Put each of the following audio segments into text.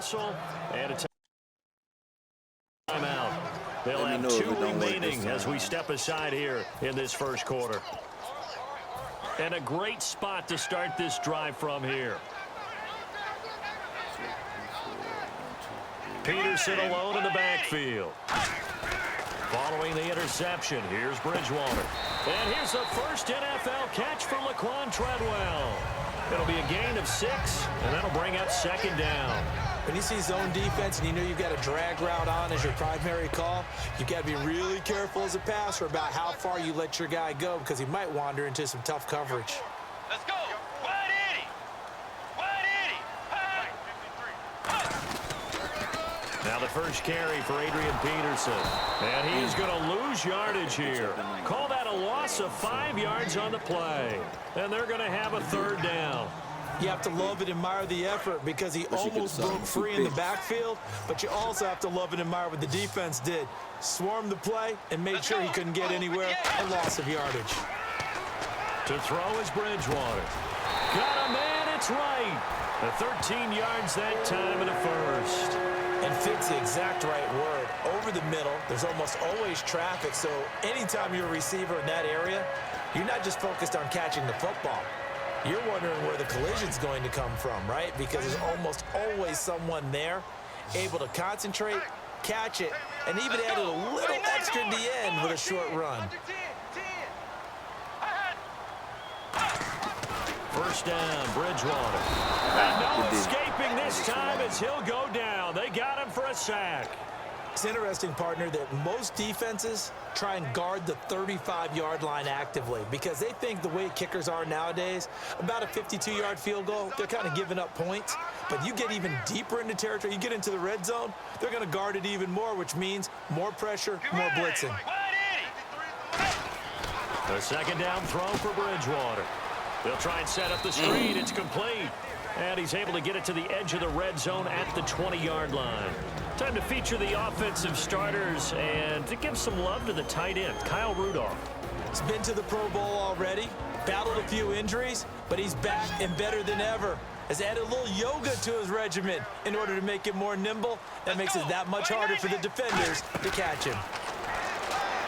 whistle and a timeout. They'll have 2 remaining as we step aside here in this first quarter. And a great spot to start this drive from here. Peterson alone in the backfield. Following the interception, here's Bridgewater. And here's the first NFL catch for Laquan Treadwell. It'll be a gain of 6, and that'll bring up second down. When you see zone defense and you know you've got a drag route on as your primary call, you've got to be really careful as a passer about how far you let your guy go because he might wander into some tough coverage. Let's go. Wide Eddie. Wide Eddie. Now the first carry for Adrian Peterson. And he's going to lose yardage here. Call that a loss of 5 yards on the play. And they're going to have a third down. You have to love and admire the effort because he almost broke free in the backfield, but you also have to love and admire what the defense did. Swarmed the play and made sure he couldn't get anywhere. A loss of yardage. To throw is Bridgewater. Got a man, it's right. The 13 yards that time in the first. And fit's the exact right word. Over the middle, there's almost always traffic, so anytime you're a receiver in that area, you're not just focused on catching the football. You're wondering where the collision's going to come from, right? Because there's almost always someone there able to concentrate, catch it, and even add a little extra at the end with a short run. First down, Bridgewater. And no escaping this time as he'll go down. They got him for a sack. It's interesting, partner, that most defenses try and guard the 35-yard line actively because they think the way kickers are nowadays, about a 52-yard field goal, they're kind of giving up points. But you get even deeper into territory, you get into the red zone, they're going to guard it even more, which means more pressure, more blitzing. The second down throw for Bridgewater. They'll try and set up the screen. It's complete. And he's able to get it to the edge of the red zone at the 20-yard line. Time to feature the offensive starters and to give some love to the tight end, Kyle Rudolph. He's been to the Pro Bowl already, battled a few injuries, but he's back and better than ever. Has added a little yoga to his regimen in order to make it more nimble. That makes it that much harder for the defenders to catch him.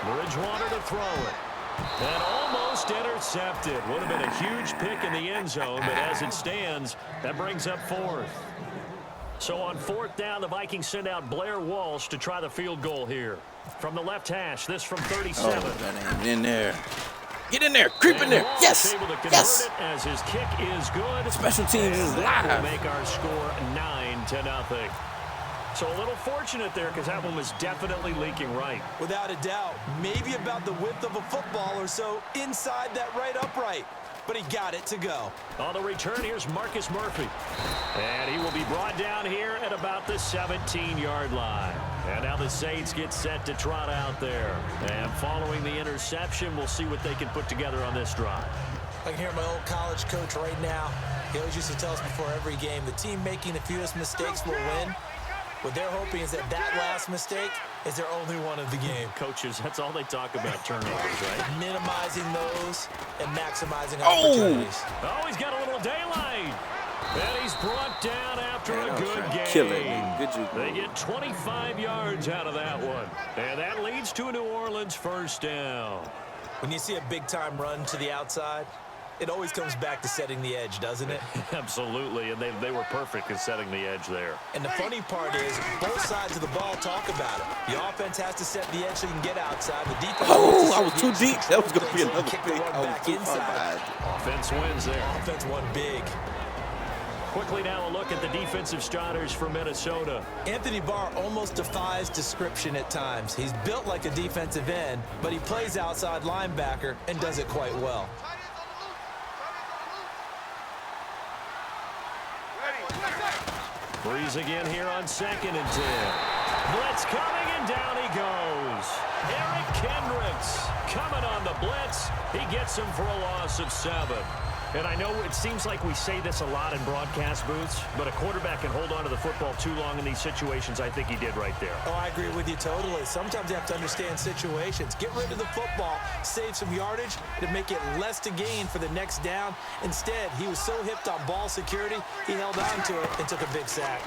Bridgewater to throw it. And almost intercepted. Would have been a huge pick in the end zone, but as it stands, that brings up 4th. So on 4th down, the Vikings send out Blair Walsh to try the field goal here. From the left hash, this from 37. Oh, that ain't in there. Get in there. Creep in there. Yes. Yes. As his kick is good. Special teams is live. Will make our score 9-0. So a little fortunate there because that one was definitely leaking right. Without a doubt. Maybe about the width of a football or so inside that right upright. But he got it to go. On the return, here's Marcus Murphy. And he will be brought down here at about the 17-yard line. And now the Saints get set to trot out there. And following the interception, we'll see what they can put together on this drive. I can hear my old college coach right now. He always used to tell us before every game, the team making the fewest mistakes will win. What they're hoping is that last mistake is their only one of the game. Coaches, that's all they talk about, turnovers, right? Minimizing those and maximizing opportunities. Oh, he's got a little daylight. And he's brought down after a good game. Kill it. Good job. They get 25 yards out of that one. And that leads to a New Orleans first down. When you see a big-time run to the outside, it always comes back to setting the edge, doesn't it? Absolutely, and they were perfect in setting the edge there. And the funny part is, both sides of the ball talk about it. The offense has to set the edge so you can get outside. The defense I was too deep. That was going to be another pick. I was too far behind. Offense wins there. Offense won big. Quickly now a look at the defensive starters for Minnesota. Anthony Barr almost defies description at times. He's built like a defensive end, but he plays outside linebacker and does it quite well. Breeze again here on 2nd and 10. Blitz coming, and down he goes. Eric Kendricks coming on the blitz. He gets him for a loss of 7. And I know it seems like we say this a lot in broadcast booths, but a quarterback can hold on to the football too long in these situations. I think he did right there. Oh, I agree with you totally. Sometimes you have to understand situations. Get rid of the football, save some yardage to make it less to gain for the next down. Instead, he was so hipped on ball security, he held on to it and took a big sack.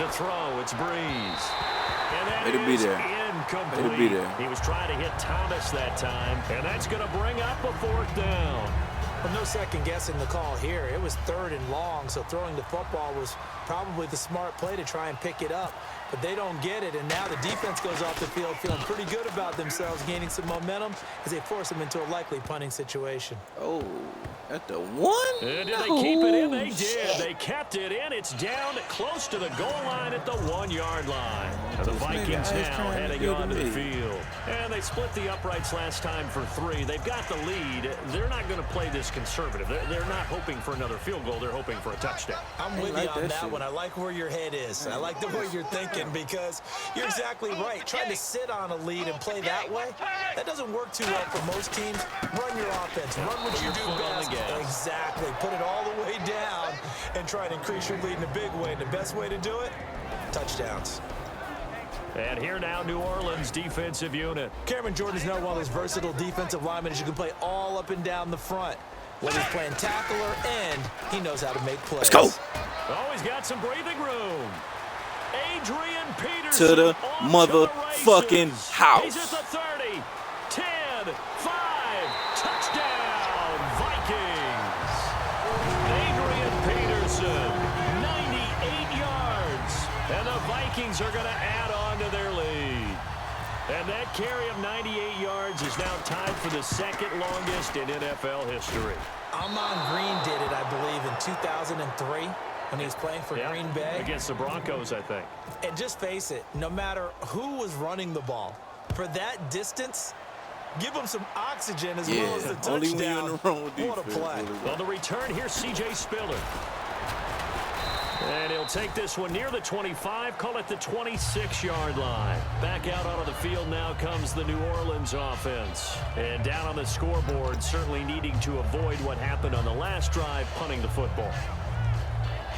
To throw, it's Breeze. And that Way to be is there. incomplete. Way to be there. He was trying to hit Thomas that time, and that's going to bring up a fourth down. Well, no second guessing the call here. It was 3rd and long, so throwing the football was probably the smart play to try and pick it up. But they don't get it, and now the defense goes off the field feeling pretty good about themselves, gaining some momentum as they force them into a likely punting situation. Oh, at the 1? And did they keep it in? They did. They kept it in. It's down close to the goal line at the 1-yard line. And the Vikings now heading onto the field. And they split the uprights last time for 3. They've got the lead. They're not going to play this conservative. They're not hoping for another field goal. They're hoping for a touchdown. I'm with you on that one. I like where your head is. I like the way you're thinking because you're exactly right. Trying to sit on a lead and play that way, that doesn't work too well for most teams. Run your offense. Run what you do best. Exactly. Put it all the way down and try and increase your lead in a big way. And the best way to do it, touchdowns. And here now, New Orleans defensive unit. Cameron Jordan's now one of those versatile defensive linemen who can play all up and down the front. Whether he's playing tackle or end, he knows how to make plays. Let's go. Oh, he's got some breathing room. Adrian Peterson To the motherfucking house. He's at the 30, 10, 5, touchdown, Vikings. Adrian Peterson, 98 yards. And the Vikings are going to add on to their lead. And that carry of 98 yards is now tied for the second longest in NFL history. Amon Green did it, I believe, in 2003 when he was playing for Green Bay. Against the Broncos, I think. And just face it, no matter who was running the ball, for that distance, give them some oxygen as well as the touchdown. Only when you're in the wrong defense. What a play. On the return, here's C.J. Spiller. And he'll take this one near the 25, call it the 26-yard line. Back out onto the field now comes the New Orleans offense. And down on the scoreboard, certainly needing to avoid what happened on the last drive, punting the football.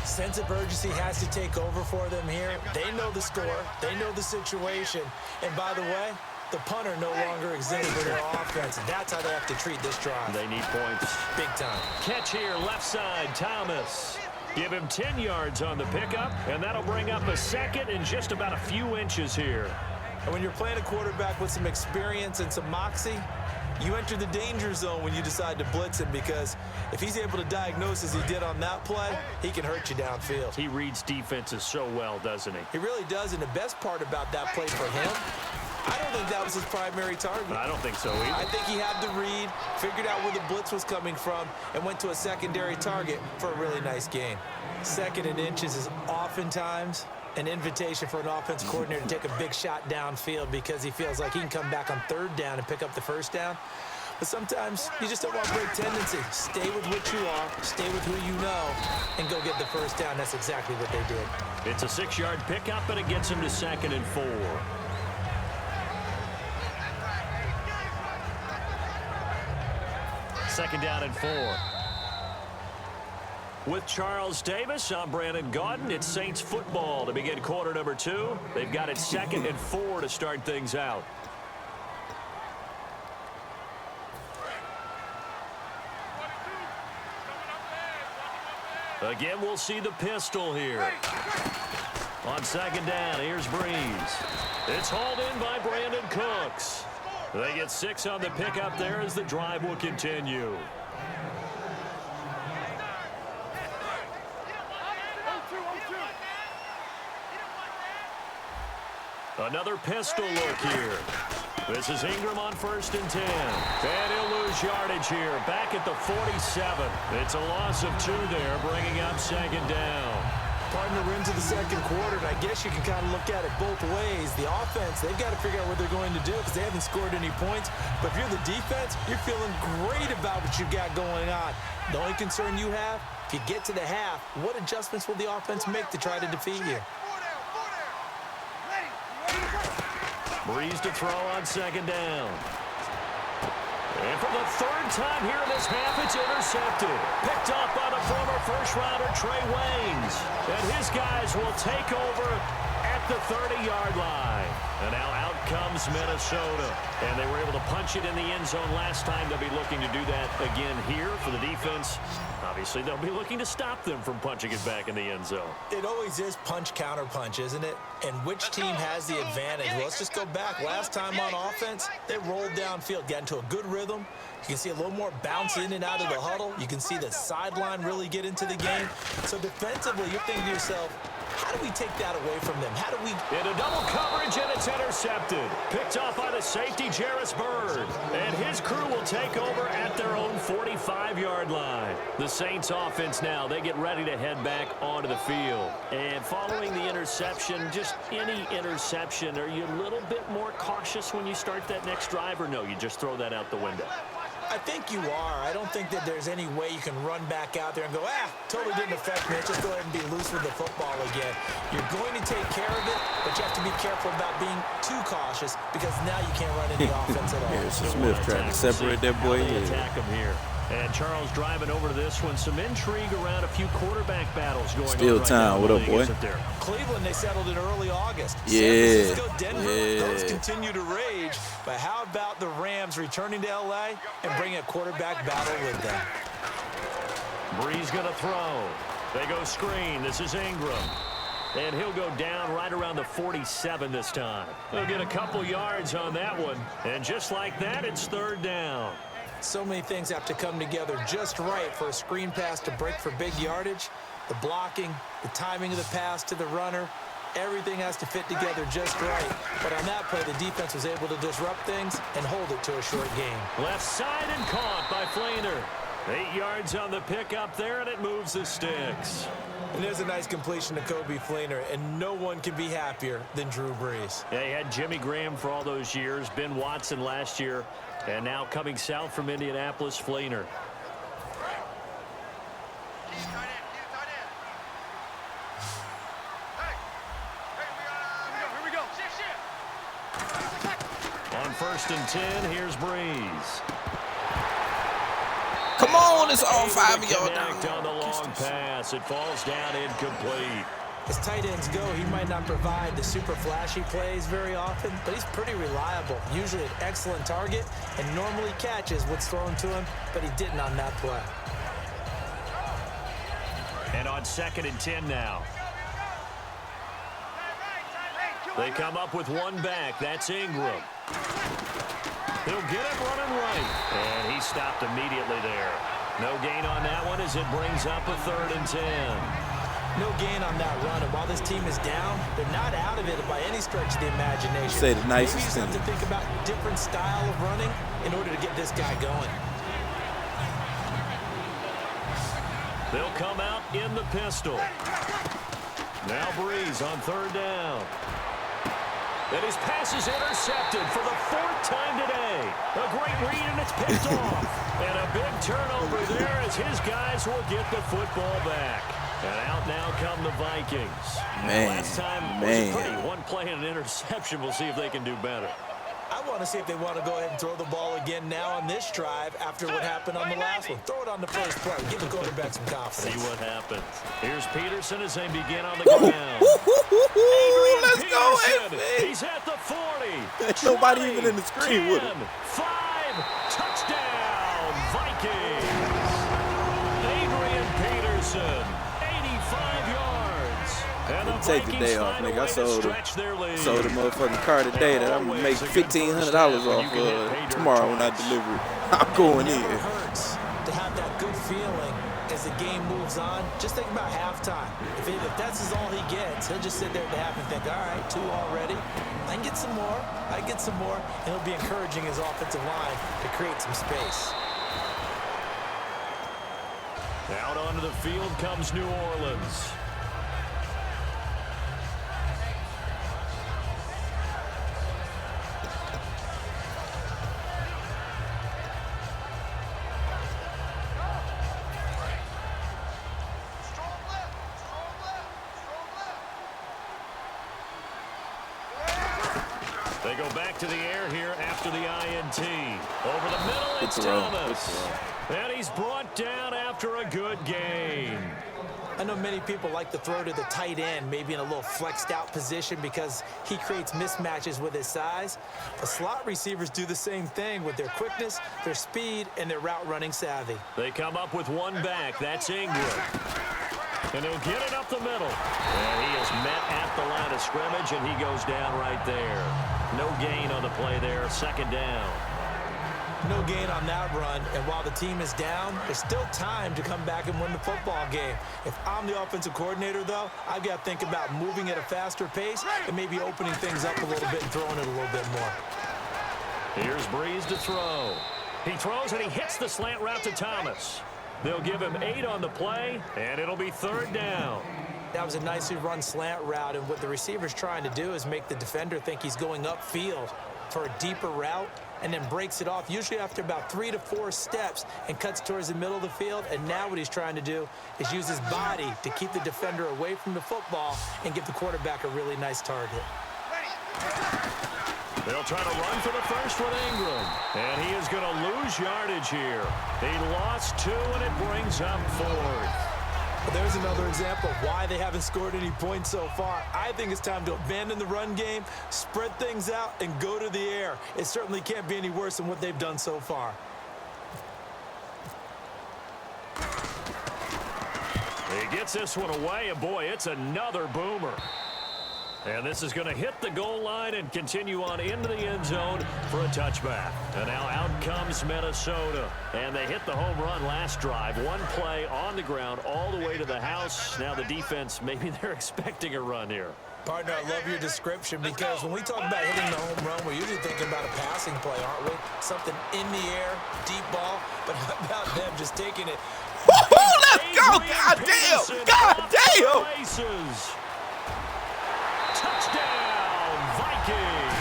Sense of urgency has to take over for them here. They know the score. They know the situation. And by the way, the punter no longer exists for their offense. That's how they have to treat this drive. They need points. Big time. Catch here, left side, Thomas. Give him 10 yards on the pickup, and that'll bring up a second in just about a few inches here. And when you're playing a quarterback with some experience and some moxie, you enter the danger zone when you decide to blitz him, because if he's able to diagnose as he did on that play, he can hurt you downfield. He reads defenses so well, doesn't he? He really does, and the best part about that play for him, I don't think that was his primary target. I don't think so either. I think he had the read, figured out where the blitz was coming from, and went to a secondary target for a really nice gain. 2nd and inches is oftentimes an invitation for an offensive coordinator to take a big shot downfield because he feels like he can come back on 3rd down and pick up the 1st down. But sometimes you just don't want to break tendency. Stay with what you are, stay with who you know, and go get the 1st down. That's exactly what they did. It's a 6-yard pickup, but it gets him to 2nd and 4. Second down and 4. With Charles Davis, I'm Brandon Gaudin. It's Saints football to begin quarter number 2. They've got it 2nd and 4 to start things out. Again, we'll see the pistol here. On 2nd down, here's Breeze. It's hauled in by Brandon Cooks. They get 6 on the pickup there as the drive will continue. Another pistol look here. This is Ingram on 1st and 10. And he'll lose yardage here. Back at the 47. It's a loss of 2 there, bringing up 2nd down. Partner, we're into the 2nd quarter, and I guess you can kind of look at it both ways. The offense, they've got to figure out what they're going to do because they haven't scored any points. But if you're the defense, you're feeling great about what you've got going on. The only concern you have, if you get to the half, what adjustments will the offense make to try to defeat you? Breeze to throw on 2nd down. And for the 3rd time here in this half, it's intercepted. Picked up by the former 1st-rounder Trey Waynes. And his guys will take over at the 30-yard line. And now out comes Minnesota. And they were able to punch it in the end zone last time. They'll be looking to do that again here for the defense. Obviously, they'll be looking to stop them from punching it back in the end zone. It always is punch-counter-punch, isn't it? And which team has the advantage? Well, let's just go back. Last time on offense, they rolled downfield, got into a good rhythm. You can see a little more bounce in and out of the huddle. You can see the sideline really get into the game. So defensively, you're thinking to yourself, how do we take that away from them? How do we... Into double coverage, and it's intercepted. Picked off by the safety, Jarvis Byrd. And his crew will take over at their own 45-yard line. The Saints offense now, they get ready to head back onto the field. And following the interception, just any interception, are you a little bit more cautious when you start that next drive, or no, you just throw that out the window? I think you are. I don't think that there's any way you can run back out there and go, totally didn't affect me. Let's just go ahead and be loose with the football again. You're going to take care of it, but you have to be careful about being too cautious because now you can't run any offense at all. Harrison Smith trying to separate that boy. Attack him here. And Charles driving over to this one. Some intrigue around a few quarterback battles going Still on right time. now. What up, boy? Cleveland, they settled in early August. Yeah. San Francisco, Denver, those continue to rage. But how about the Rams returning to L.A. and bringing a quarterback battle with them? Breeze going to throw. They go screen. This is Ingram. And he'll go down right around the 47 this time. He'll get a couple yards on that one. And just like that, it's third down. So many things have to come together just right for a screen pass to break for big yardage. The blocking, the timing of the pass to the runner, everything has to fit together just right. But on that play, the defense was able to disrupt things and hold it to a short game. Left side and caught by Fleener. 8 yards on the pickup there, and it moves the sticks. And there's a nice completion to Coby Fleener, and no one can be happier than Drew Brees. They had Jimmy Graham for all those years, Ben Watson last year, and now coming south from Indianapolis, Fleener. On 1st and 10, here's Brees. Come on, it's all 5 of y'all Connect on the long pass. It falls down incomplete. As tight ends go, he might not provide the super flashy plays very often, but he's pretty reliable. Usually an excellent target and normally catches what's thrown to him, but he didn't on that play. And on 2nd and 10 now. They come up with one back. That's Ingram. He'll get it running right. And he stopped immediately there. No gain on that one as it brings up a 3rd and 10. No gain on that run, and while this team is down, they're not out of it by any stretch of the imagination. Say the nicest Maybe you just have thing. to think about different style of running in order to get this guy going. They'll come out in the pistol. Now Brees on 3rd down. And his pass is intercepted for the 4th time today. A great read, and it's picked off. And a big turnover there as his guys will get the football back. And out now come the Vikings. Last time was a pretty one play and an interception. We'll see if they can do better. I want to see if they want to go ahead and throw the ball again now on this drive after what happened on the last one. Throw it on the first play. Give the quarterback some confidence. See what happens. Here's Peterson as they begin on the ground. Let's go, Peterson. He's at the 40. There's nobody even in the screen with him. 5, touchdown, Vikings. Adrian Peterson, 85 yards. And the Take the Vikings day off, find a nigga. I way to sold stretch their lead. a motherfucking car today that I'm gonna make $1,500 off tomorrow when I deliver it. I'm going It in. never hurts to have that good feeling as the game moves on. Just think about halftime. If that's all he gets, he'll just sit there at the half and think, all right, 2 already. I can get some more. I can get some more. And he'll be encouraging his offensive line to create some space. Out onto the field comes New Orleans. They go back to the air here after the INT. Over the middle, it's Thomas. And he's brought down after a good gain. I know many people like to throw to the tight end, maybe in a little flexed out position because he creates mismatches with his size. The slot receivers do the same thing with their quickness, their speed, and their route running savvy. They come up with one back. That's Ingram. And he'll get it up the middle. And he is met at the line of scrimmage, and he goes down right there. No gain on the play there. Second down. No gain on that run, and while the team is down, there's still time to come back and win the football game. If I'm the offensive coordinator, though, I've got to think about moving at a faster pace and maybe opening things up a little bit and throwing it a little bit more. Here's Breeze to throw. He throws, and he hits the slant route to Thomas. They'll give him 8 on the play, and it'll be third down. That was a nicely run slant route, and what the receiver's trying to do is make the defender think he's going upfield for a deeper route, and then breaks it off, usually after about 3 to 4 steps, and cuts towards the middle of the field. And now what he's trying to do is use his body to keep the defender away from the football and give the quarterback a really nice target. They'll try to run for the first with Ingram. And he is going to lose yardage here. He lost 2, and it brings up 4th. There's another example of why they haven't scored any points so far. I think it's time to abandon the run game, spread things out, and go to the air. It certainly can't be any worse than what they've done so far. He gets this one away, and boy, it's another boomer. And this is going to hit the goal line and continue on into the end zone for a touchback. And now out comes Minnesota. And they hit the home run last drive. One play on the ground all the way to the house. Now the defense, maybe they're expecting a run here. Partner, I love your description because when we talk about hitting the home run, we're usually thinking about a passing play, aren't we? Something in the air, deep ball. But how about them just taking it? Let's go! God damn! God damn! Touchdown, Vikings!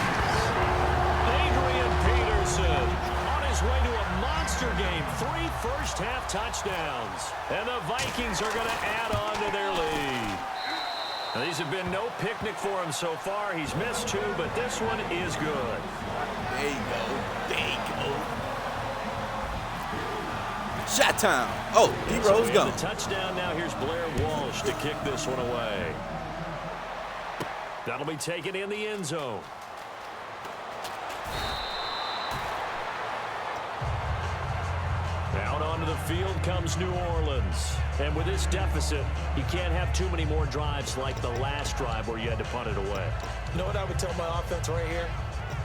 Adrian Peterson on his way to a monster game. 3 first-half touchdowns. And the Vikings are going to add on to their lead. Now, these have been no picnic for him so far. He's missed 2, but this one is good. There you go. There you go. Shot time. Oh, Hero's gone. The touchdown now. Here's Blair Walsh to kick this one away. That'll be taken in the end zone. Out onto the field comes New Orleans. And with this deficit, you can't have too many more drives like the last drive where you had to punt it away. You know what I would tell my offense right here?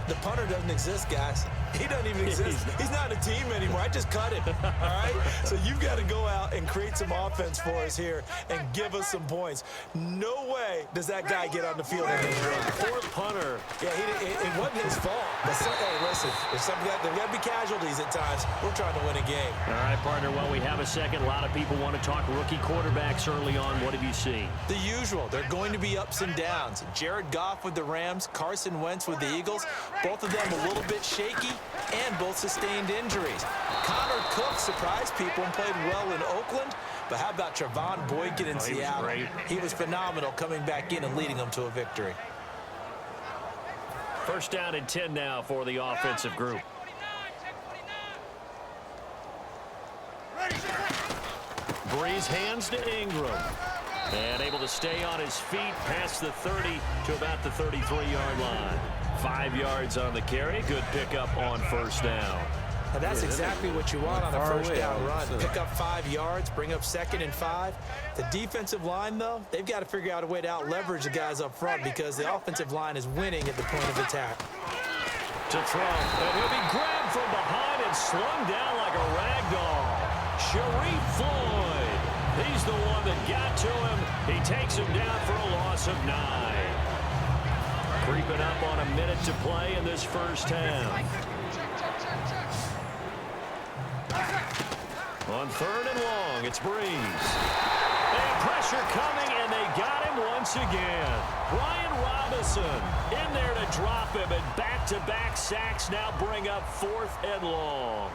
The punter doesn't exist, guys. He doesn't even exist. He's not a team anymore. I just cut him, all right? So you've got to go out and create some offense for us here and give us some points. No way does that guy get on the field in this run. Poor punter. Yeah, it wasn't his fault. But hey, listen, there's got to be casualties at times. We're trying to win a game. All right, partner, while we have a second, a lot of people want to talk rookie quarterbacks early on. What have you seen? The usual. They're going to be ups and downs. Jared Goff with the Rams, Carson Wentz with the Eagles. Both of them a little bit shaky and both sustained injuries. Connor Cook surprised people and played well in Oakland. But how about Trevon Boykin in Seattle? He was phenomenal coming back in and leading them to a victory. First down and 10 now for the offensive group. Breeze hands to Ingram. And able to stay on his feet past the 30 to about the 33-yard line. 5 yards on the carry. Good pickup on first down. And that's exactly what you want on a first down run. Pick up 5 yards, bring up 2nd and 5. The defensive line, though, they've got to figure out a way to out-leverage the guys up front because the offensive line is winning at the point of attack. To throw, and he'll be grabbed from behind and slung down like a rag doll. Sharif Floyd, he's the one that got to him. He takes him down for a loss of 9. Creeping up on a minute to play in this first half. On 3rd and long, it's Breeze. And pressure coming, and they got him once again. Brian Robinson in there to drop him, and back-to-back sacks now bring up 4th and long.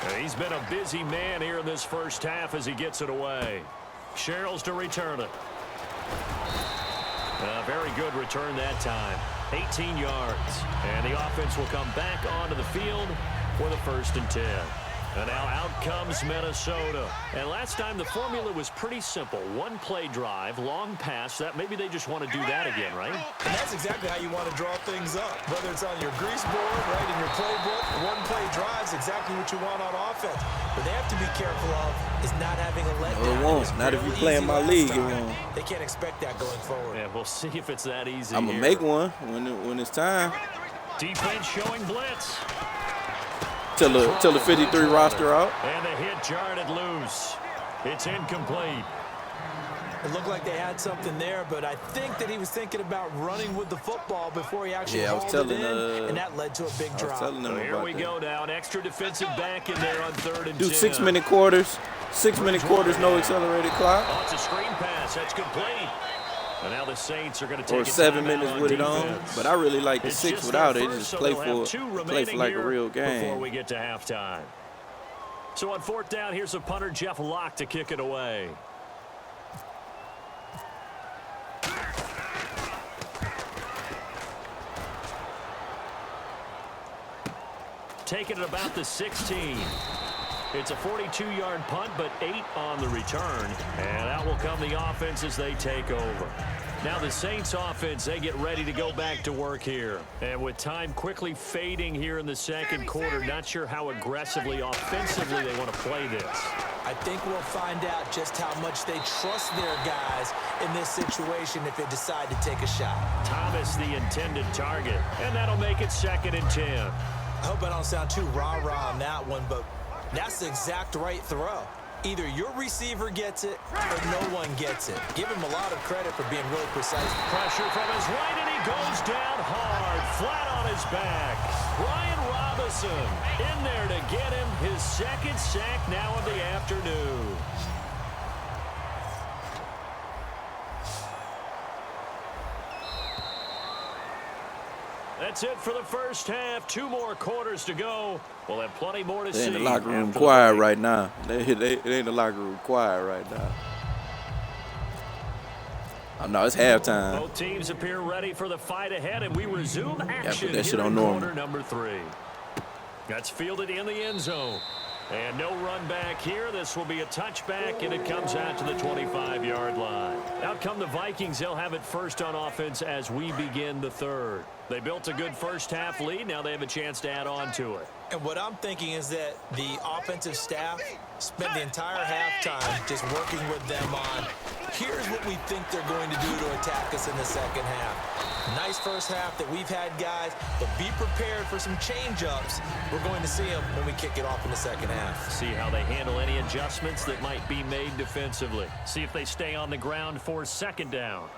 And he's been a busy man here in this first half as he gets it away. Sherrills to return it. A very good return that time. 18 yards. And the offense will come back onto the field for the 1st and 10. And now out comes Minnesota. And last time the formula was pretty simple. One play drive, long pass. That maybe they just want to do that again, right? And that's exactly how you want to draw things up. Whether it's on your grease board, right, in your playbook, one play drive is exactly what you want on offense. But they have to be careful of is not having a letdown. No, it won't. Not if you play in my league, it won't. They can't expect that going forward. Yeah, we'll see if it's that easy. I'm going to make one when it's time. Defense showing blitz. Till the 53 roster out. And the hit jarred it loose. It's incomplete. It looked like they had something there, but I think that he was thinking about running with the football before he actually hauled it in, and that led to a big drop. So here we go now. An extra defensive back in there on 3rd and 10. Do 6-minute quarters. 6-minute quarters, no accelerated clock. Oh, it's a screen pass. That's complete. And now the Saints are going to take or 7 minutes with it on. But I really like the 6 without it. Just play for like a real game. Before we get to halftime. So on 4th down, here's a punter, Jeff Locke, to kick it away. Taking it about the 16. It's a 42-yard punt, but 8 on the return. And out will come the offense as they take over. Now the Saints offense, they get ready to go back to work here. And with time quickly fading here in the second quarter, not sure how aggressively, offensively they want to play this. I think we'll find out just how much they trust their guys in this situation if they decide to take a shot. Thomas, the intended target. And that'll make it 2nd and 10. I hope I don't sound too rah-rah on that one, but that's the exact right throw. Either your receiver gets it or no one gets it. Give him a lot of credit for being really precise. Pressure from his right, and he goes down hard, flat on his back. Brian Robinson in there to get him his 2nd sack now of the afternoon. That's it for the first half. 2 more quarters to go. We'll have plenty more to see. They ain't the locker room quiet right now. It ain't the locker room quiet right now. Oh, no, it's halftime. Both teams appear ready for the fight ahead, and we resume action that shit here on in normal. quarter number 3. That's fielded in the end zone. And no run back here. This will be a touchback, and it comes out to the 25-yard line. Out come the Vikings. They'll have it first on offense as we begin the 3rd. They built a good first-half lead. Now they have a chance to add on to it. And what I'm thinking is that the offensive staff spent the entire halftime just working with them on, here's what we think they're going to do to attack us in the second half. Nice first half that we've had, guys, but be prepared for some change-ups. We're going to see them when we kick it off in the second half. See how they handle any adjustments that might be made defensively. See if they stay on the ground for 2nd down.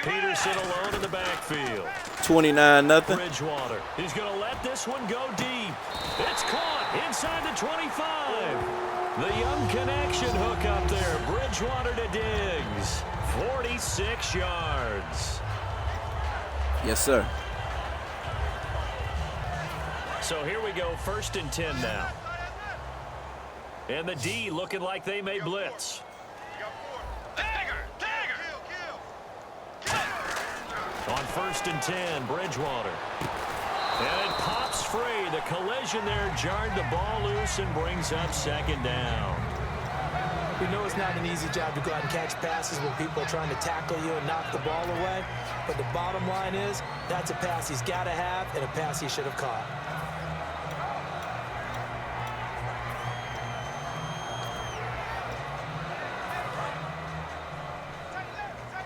Peterson alone in the backfield. 29-0. Bridgewater. He's going to let this one go deep. It's caught inside the 25. The young connection hook up there. Bridgewater to Diggs. 46 yards. Yes, sir. So here we go, 1st and 10 now. And the D looking like they may blitz. On 1st and 10, Bridgewater. And it pops free. The collision there jarred the ball loose and brings up 2nd down. We know it's not an easy job to go out and catch passes when people are trying to tackle you and knock the ball away. But the bottom line is, that's a pass he's got to have and a pass he should have caught.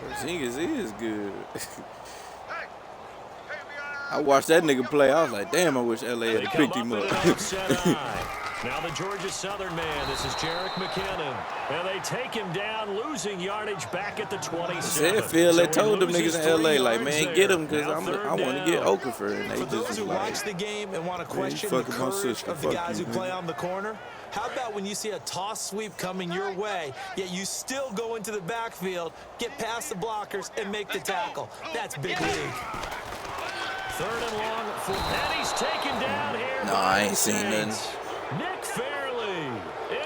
Porzingis is good. I watched that nigga play. I was like, damn, I wish LA had picked him up. Now the Georgia Southern man, this is Jerick McKinnon. And they take him down, losing yardage back at the 27. Said Phil, they told them niggas in LA, like, man, get him because I want to get Okafor. And they For just those was who like, watch the game and want to question the courage of the guys who play on the corner, how about when you see a toss sweep coming your way, yet you still go into the backfield, get past the blockers, and make the tackle? That's big league. 3rd and long, and he's taken down here. No, I ain't seen nothing. Nick Fairley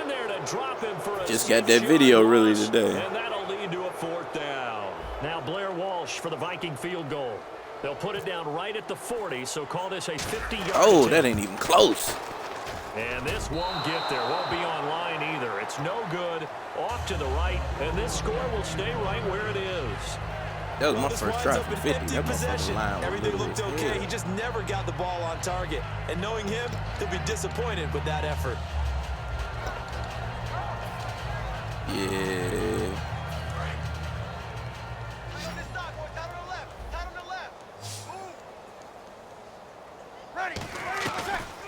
in there to drop him for a Just got that video really today. And that'll lead to a 4th down. Now Blair Walsh for the Viking field goal. They'll put it down right at the 40, so call this a 50-yard Oh, attempt. that ain't even close. And this won't get there. Won't be on line either. It's no good. Off to the right, and this score will stay right where it is. That was my This first winds try up from an 50. empty That motherfucking possession. line was Everything little looked as okay. hell. He just never got the ball on target. And knowing him, he'll be disappointed with that effort. Yeah.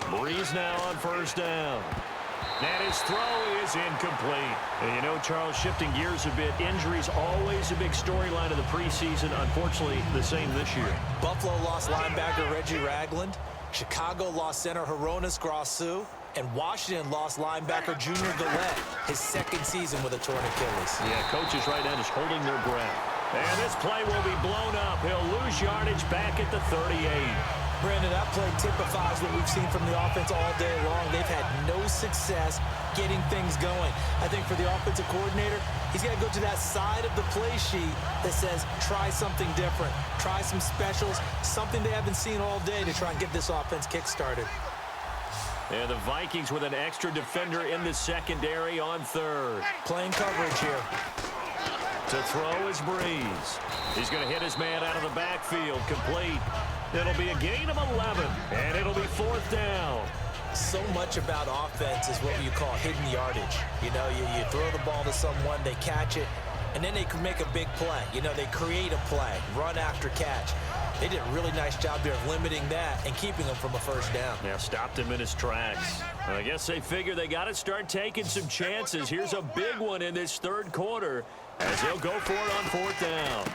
Breeze now on first down. And his throw is incomplete. And you know, Charles, shifting gears a bit, injuries always a big storyline of the preseason. Unfortunately, the same this year. Buffalo lost linebacker Reggie Ragland. Chicago lost center Hronis Grasu. And Washington lost linebacker Junior Galette, his second season with a torn Achilles. Yeah, coaches right now just holding their breath. And this play will be blown up. He'll lose yardage back at the 38. Brandon, that play typifies what we've seen from the offense all day long. They've had no success getting things going. I think for the offensive coordinator, he's got to go to that side of the play sheet that says, try something different. Try some specials, something they haven't seen all day to try and get this offense kick-started. And the Vikings with an extra defender in the secondary on third. Playing coverage here. To throw is Breeze. He's going to hit his man out of the backfield. Complete. It'll be a gain of 11, and it'll be fourth down. So much about offense is what you call hidden yardage. You know, you throw the ball to someone, they catch it, and then they can make a big play. You know, they create a play, run after catch. They did a really nice job there of limiting that and keeping him from a first down. Yeah, stopped him in his tracks. I guess they figure they got to start taking some chances. Here's a big one in this third quarter as he'll go for it on fourth down.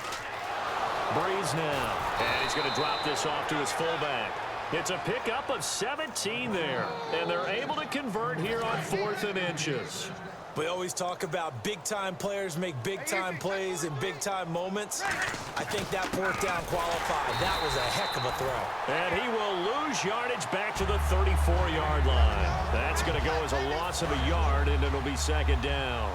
Breeze now, and he's going to drop this off to his fullback. It's a pickup of 17 there, and they're able to convert here on 4th and inches. We always talk about big-time players make big-time plays in big-time moments. I think that fourth down qualified. That was a heck of a throw. And he will lose yardage back to the 34-yard line. That's going to go as a loss of a yard, and it'll be second down.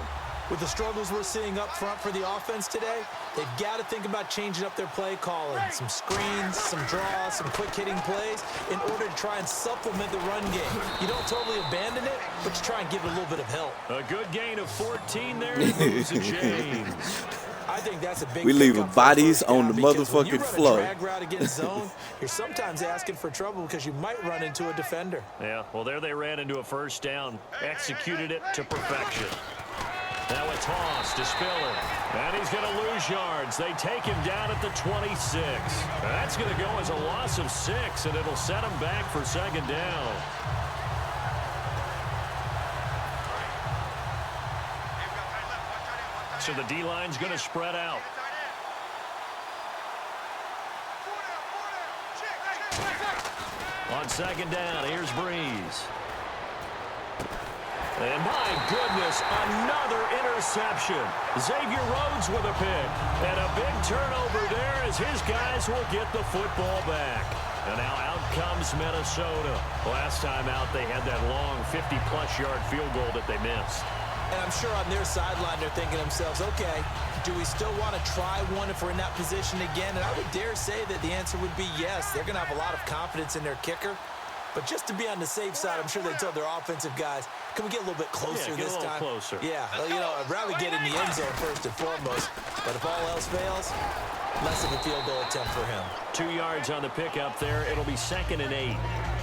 With the struggles we're seeing up front for the offense today, they've got to think about changing up their play calling. Some screens, some draws, some quick-hitting plays in order to try and supplement the run game. You don't totally abandon it, but you try and give it a little bit of help. A good gain of 14 there. He moves the chains. I think that's a big We leaving pickup for bodies first down on the because when motherfucking you floor. run a drag route against zone, you're sometimes asking for trouble because you might run into a defender. Yeah, well, there they ran into a first down. Executed it to perfection. Now a toss to Spiller. And he's going to lose yards. They take him down at the 26. That's going to go as a loss of 6, and it'll set him back for second down. So the D-line's going to spread out. On second down, here's Breeze. And my goodness, another interception. Xavier Rhodes with a pick. And a big turnover there as his guys will get the football back. And now out comes Minnesota. Last time out, they had that long 50-plus yard field goal that they missed. And I'm sure on their sideline they're thinking to themselves, okay, do we still want to try one if we're in that position again? And I would dare say that the answer would be yes. They're going to have a lot of confidence in their kicker. But just to be on the safe side, I'm sure they told their offensive guys, can we get a little bit closer get this a little time? closer. Yeah, well, you know, I'd rather get in the end zone first and foremost. But if all else fails, less of a field goal attempt for him. 2 yards on the pickup there. It'll be 2nd and 8.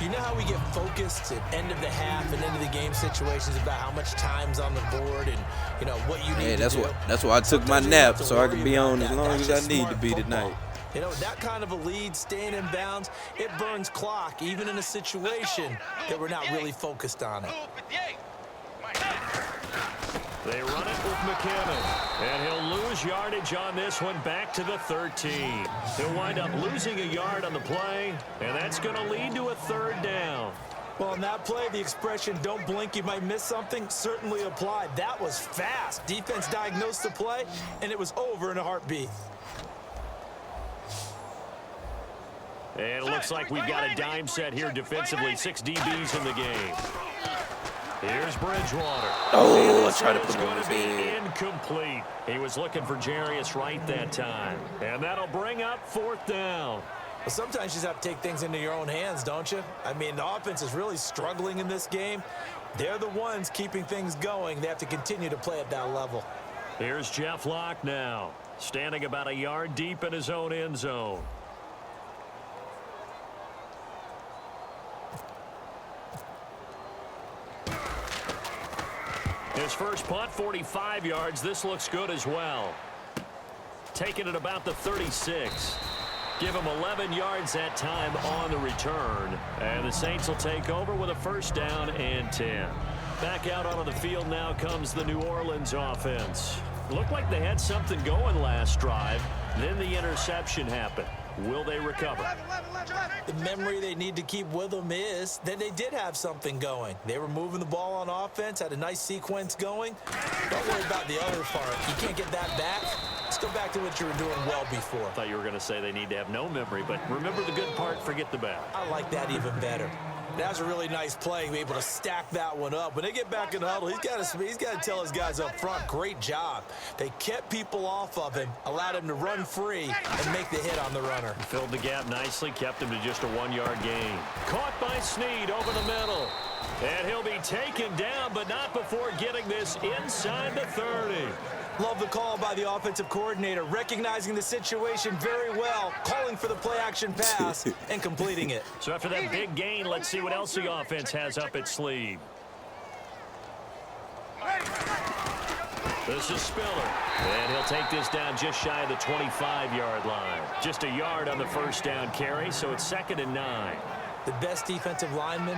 You know how we get focused at end of the half and end of the game situations about how much time's on the board and, you know, what you need to do? That's why I took my Sometimes you don't nap have to so I can worry be about on as that. long That's as I just need to smart be football. tonight. You know, that kind of a lead, staying in bounds, it burns clock, even in a situation that we're not really focused on it. They run it with McKinnon, and he'll lose yardage on this one back to the 13. He'll wind up losing a yard on the play, and that's going to lead to a 3rd down. Well, on that play, the expression, don't blink, you might miss something, certainly applied. That was fast. Defense diagnosed the play, and it was over in a heartbeat. And it looks like we've got a dime set here defensively. 6 DBs in the game. Here's Bridgewater. Oh, I tried to It's put it on going his to be head. incomplete. He was looking for Jarius Wright that time. And that'll bring up 4th down. Well, sometimes you just have to take things into your own hands, don't you? I mean, the offense is really struggling in this game. They're the ones keeping things going. They have to continue to play at that level. Here's Jeff Locke now, standing about a yard deep in his own end zone. His first punt, 45 yards. This looks good as well. Taking it about the 36. Give him 11 yards that time on the return. And the Saints will take over with a first down and 10. Back out onto the field now comes the New Orleans offense. Looked like they had something going last drive. Then the interception happened. Will they recover? The memory they need to keep with them is that they did have something going. They were moving the ball on offense, had a nice sequence going. Don't worry about the other part. You can't get that back. Let's go back to what you were doing well before. I thought you were going to say they need to have no memory, but remember the good part, forget the bad. I like that even better. That was a really nice play, be able to stack that one up. When they get back in the huddle, he's got to tell his guys up front, great job. They kept people off of him, allowed him to run free and make the hit on the runner. Filled the gap nicely, kept him to just a 1-yard gain. Caught by Snead over the middle. And he'll be taken down, but not before getting this inside the 30. Love the call by the offensive coordinator, recognizing the situation very well, calling for the play-action pass, and completing it. So after that big gain, let's see what else the offense has up its sleeve. This is Spiller, and he'll take this down just shy of the 25-yard line. Just a yard on the first down carry, so it's 2nd and 9. The best defensive linemen,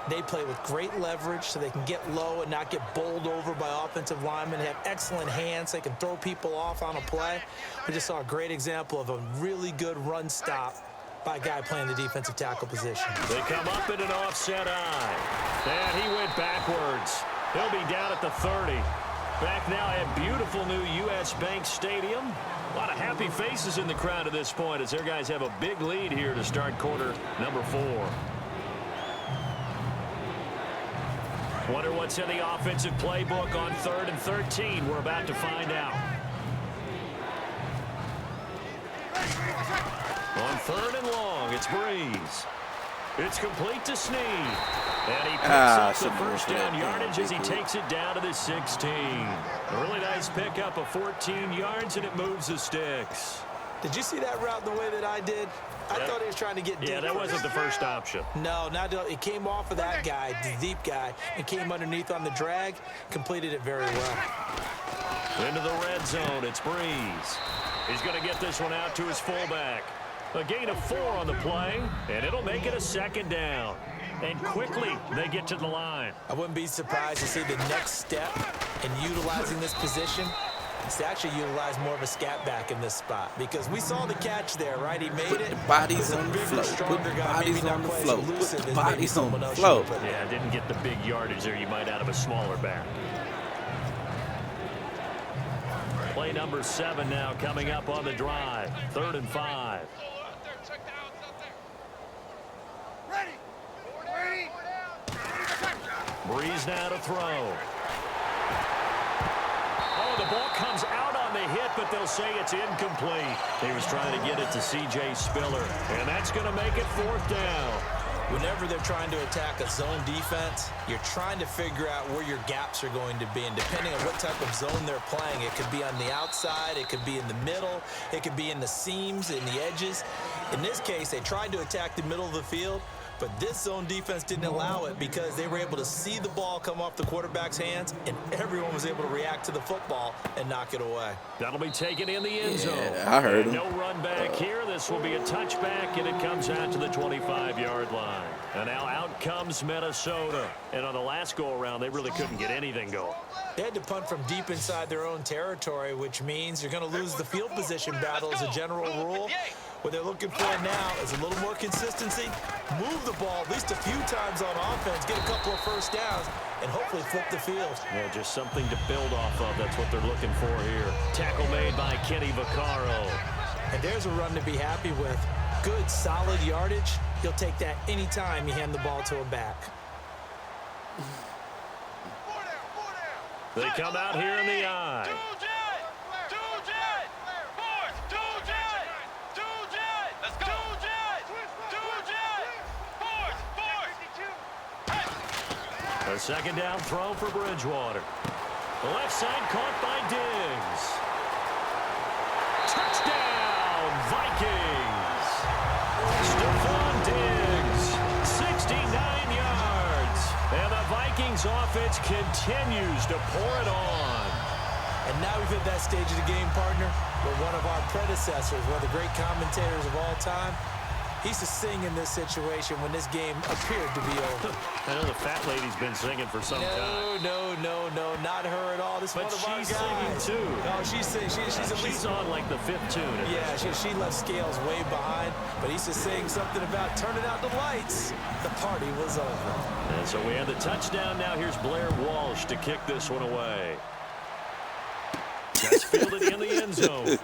they play with great leverage so they can get low and not get bowled over by offensive linemen. They have excellent hands. They can throw people off on a play. We just saw a great example of a really good run stop by a guy playing the defensive tackle position. They come up in an offset eye. And he went backwards. He'll be down at the 30. Back now at beautiful new U.S. Bank Stadium. A lot of happy faces in the crowd at this point as their guys have a big lead here to start quarter number 4. Wonder what's in the offensive playbook on 3rd and 13. We're about to find out. On 3rd and long, it's Breeze. It's complete to Snead. And he picks up the first down yardage as he takes it down to the 16. A really nice pickup of 14 yards, and it moves the sticks. Did you see that route the way that I did? I thought he was trying to get deep. Yeah, that wasn't the first option. No, it came off of that guy, the deep guy, and came underneath on the drag, completed it very well. Into the red zone, it's Breeze. He's going to get this one out to his fullback. A gain of 4 on the play, and it'll make it a 2nd down. And quickly, they get to the line. I wouldn't be surprised to see the next step in utilizing this position. It's to actually utilize more of a scat back in this spot because we saw the catch there, right? He made it. Bodies on the floor. Put the bodies on the floor. Put the bodies on the floor. Yeah, didn't get the big yardage there you might out of a smaller back. Play number 7 now coming up on the drive. 3rd and 5. Breeze now to throw. Oh, the ball comes out on the hit, but they'll say it's incomplete. He was trying to get it to C.J. Spiller, and that's going to make it 4th down. Whenever they're trying to attack a zone defense, you're trying to figure out where your gaps are going to be. And depending on what type of zone they're playing, it could be on the outside, it could be in the middle, it could be in the seams, in the edges. In this case, they tried to attack the middle of the field, but this zone defense didn't allow it because they were able to see the ball come off the quarterback's hands, and everyone was able to react to the football and knock it away. That'll be taken in the end zone. Yeah, I heard him. No run back here. This will be a touchback, and it comes out to the 25-yard line. And now out comes Minnesota. And on the last go-around, they really couldn't get anything going. They had to punt from deep inside their own territory, which means you're going to lose the field position battle as a general rule. What they're looking for now is a little more consistency, move the ball at least a few times on offense, get a couple of first downs, and hopefully flip the field. Yeah, just something to build off of. That's what they're looking for here. Tackle made by Kenny Vaccaro. And there's a run to be happy with. Good, solid yardage. You'll take that anytime you hand the ball to a back. They come out here in the eye. A second down throw for Bridgewater. The left side caught by Diggs. Touchdown, Vikings. Stephon Diggs, 69 yards. And the Vikings offense continues to pour it on. And now we've hit that stage of the game, partner, where one of our predecessors, one of the great commentators of all time, he used to sing in this situation when this game appeared to be over. I know the fat lady's been singing for some time. No, not her at all. This is one of our guys. But she's singing, too. No, she's singing. She's on, like, the 5th tune. Yeah, she left Scales way behind, but he used to sing something about turning out the lights. The party was over. And so we have the touchdown now. Here's Blair Walsh to kick this one away. That's fielded in the end zone.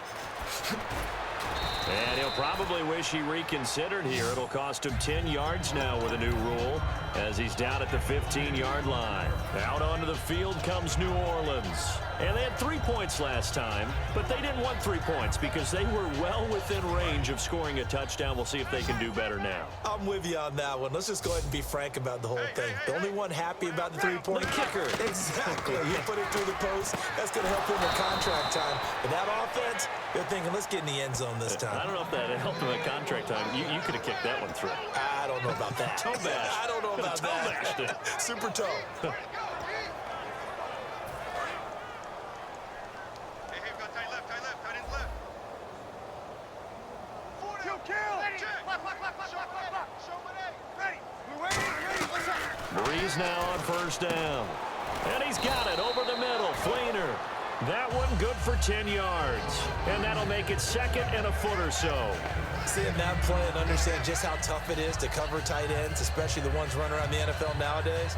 And he'll probably wish he reconsidered here. It'll cost him 10 yards now with a new rule as he's down at the 15-yard line. Out onto the field comes New Orleans. And they had 3 points last time, but they didn't want 3 points because they were well within range of scoring a touchdown. We'll see if they can do better now. I'm with you on that one. Let's just go ahead and be frank about the whole thing. The only one happy about the 3-point kicker. Exactly. You put it through the post. That's going to help him with contract time. But that offense, they're thinking, let's get in the end zone this time. I don't know if that helped him at contract time. You could have kicked that one through. I don't know about that. Toe bash. I don't know about that. Super toe. Hey, got tight left, tight in left. Breeze now on first down. And he's got it over the middle. Fleener. That one good for 10 yards. And that'll make it 2nd and a foot or so. Seeing that play and understand just how tough it is to cover tight ends, especially the ones running around the NFL nowadays,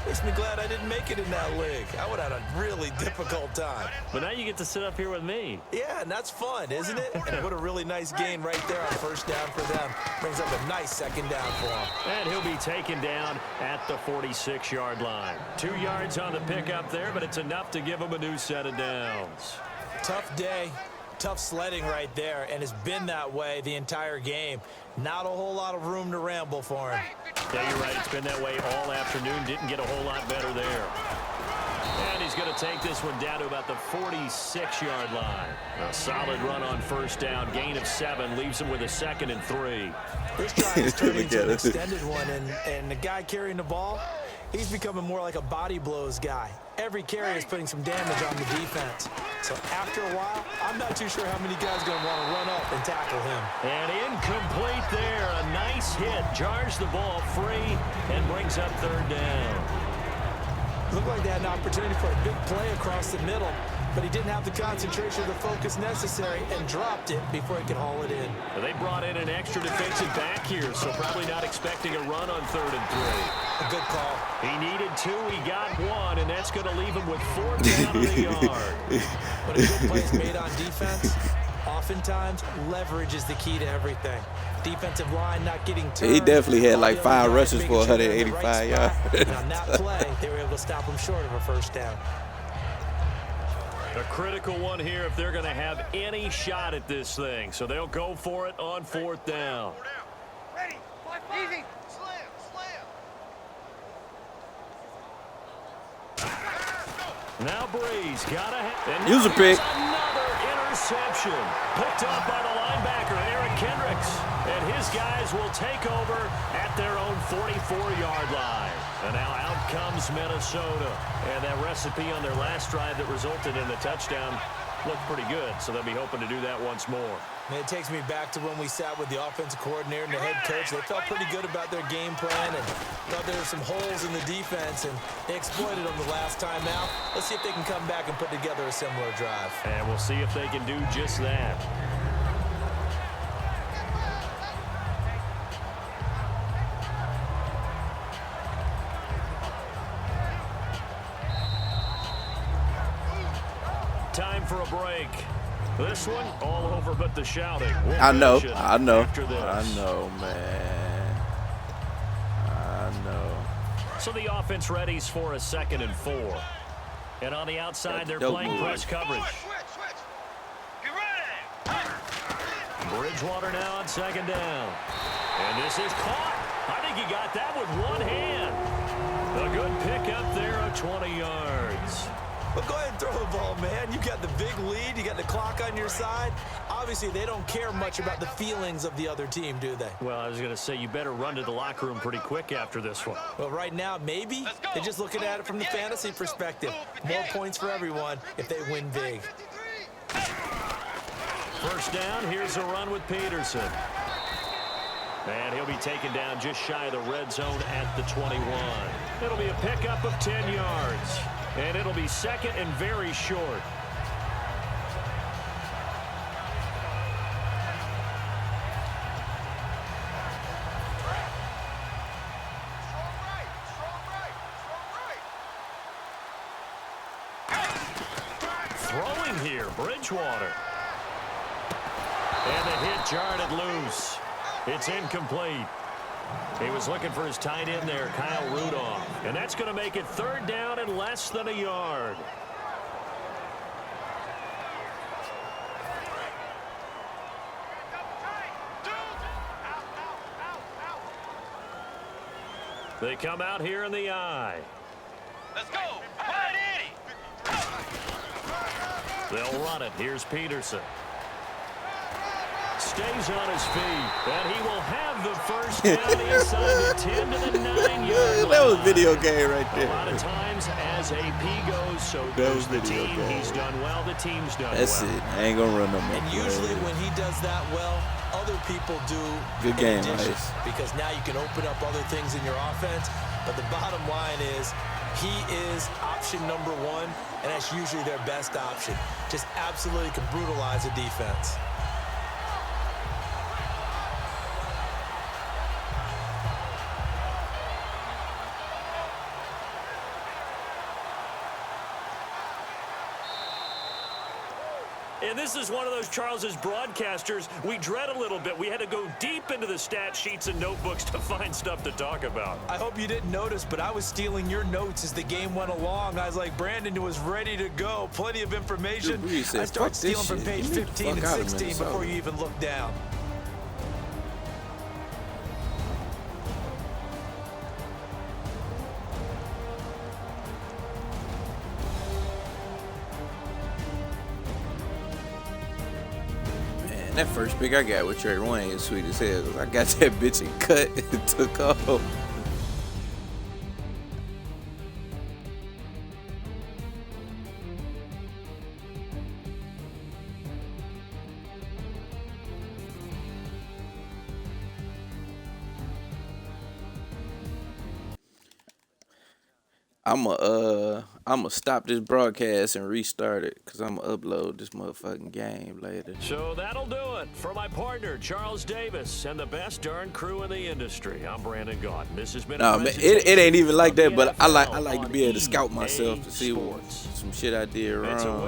makes me glad I didn't make it in that league. I would have had a really difficult time. But now you get to sit up here with me. Yeah, and that's fun, isn't it? And what a really nice gain right there on first down for them. Brings up a nice second down for them. And he'll be taken down at the 46-yard line. 2 yards on the pickup there, but it's enough to give him a new set of downs. Tough day. Tough sledding right there, and it's been that way the entire game. Not a whole lot of room to ramble for him. Yeah, you're right. It's been that way all afternoon. Didn't get a whole lot better there. And he's going to take this one down to about the 46-yard line. A solid run on first down. Gain of 7 leaves him with a 2nd and 3. This drive is turning into an extended one, and the guy carrying the ball, he's becoming more like a body blows guy. Every carry is putting some damage on the defense. So after a while, I'm not too sure how many guys are going to want to run up and tackle him. And incomplete there. A nice hit. Jars the ball free and brings up 3rd down. Looked like they had an opportunity for a big play across the middle, but he didn't have the concentration or the focus necessary and dropped it before he could haul it in. They brought in an extra defensive back here, so probably not expecting a run on 3rd and 3. A good call. He needed 2, he got 1, and that's going to leave him with 4th down on the yard. But a good play is made on defense. Oftentimes, leverage is the key to everything. Defensive line not getting turned. He definitely had like 5 rushes for 185 yards. And on that play, they were able to stop him short of a first down. A critical one here if they're going to have any shot at this thing. So they'll go for it on 4th down. Ready, easy. Slam. Now Breeze got a use a pick. Another interception picked up by the linebacker Eric Kendricks, and his guys will take over at their own 44-yard line. And now out comes Minnesota, and that recipe on their last drive that resulted in the touchdown looked pretty good, so they'll be hoping to do that once more. And it takes me back to when we sat with the offensive coordinator and the head coach. They felt pretty good about their game plan and thought there were some holes in the defense, and they exploited them the last time out. Let's see if they can come back and put together a similar drive. And we'll see if they can do just that. Time for a break. This one all over but the shouting. I know, man. I know. So the offense readies for a 2nd and 4. And on the outside, they're playing press coverage. Switch. Get ready. Bridgewater now on 2nd down. And this is caught. I think he got that with one hand. A good pickup there of 20 yards. Well, go ahead and throw the ball, man. You got the big lead. You got the clock on your side. Obviously, they don't care much about the feelings of the other team, do they? Well, I was going to say, you better run to the locker room pretty quick after this one. Well, right now, maybe they're just looking at it from the fantasy perspective. More points for everyone if they win big. First down, here's a run with Peterson. And he'll be taken down just shy of the red zone at the 21. It'll be a pickup of 10 yards. And it'll be second and very short. Throwing here, Bridgewater. And the hit jarred it loose. It's incomplete. He was looking for his tight end there, Kyle Rudolph. And that's going to make it third down and less than a yard. They come out here in the eye. Let's go. Wide Eddie. They'll run it. Here's Peterson. Stays on his feet, and he will have the first down inside the 10 to the 9-yard line. That was a video game right there. A lot of times, as AP goes, so goes the team. He's done well, the team's done That's well. it. I ain't going to run no more. And usually when he does that well, other people do Good in game, addition, Ice. because now you can open up other things in your offense. But the bottom line is he is option number one, and that's usually their best option. Just absolutely can brutalize a defense. And this is one of those, Charles, as broadcasters, we dread a little bit. We had to go deep into the stat sheets and notebooks to find stuff to talk about. I hope you didn't notice, but I was stealing your notes as the game went along. I was like, Brandon was ready to go. Plenty of information. Said, I started stealing from page 15 and 16 before you even looked down. That first pick I got with Trey Wayne is sweet as hell. I got that bitch and cut and took off. I'ma stop this broadcast and restart it because I'ma upload this motherfucking game later. So that'll do it. For my partner, Charles Davis, and the best darn crew in the industry, I'm Brandon Gaudin. This has been No, man, it ain't even like that, but I like to be able to scout myself to see some shit I did wrong.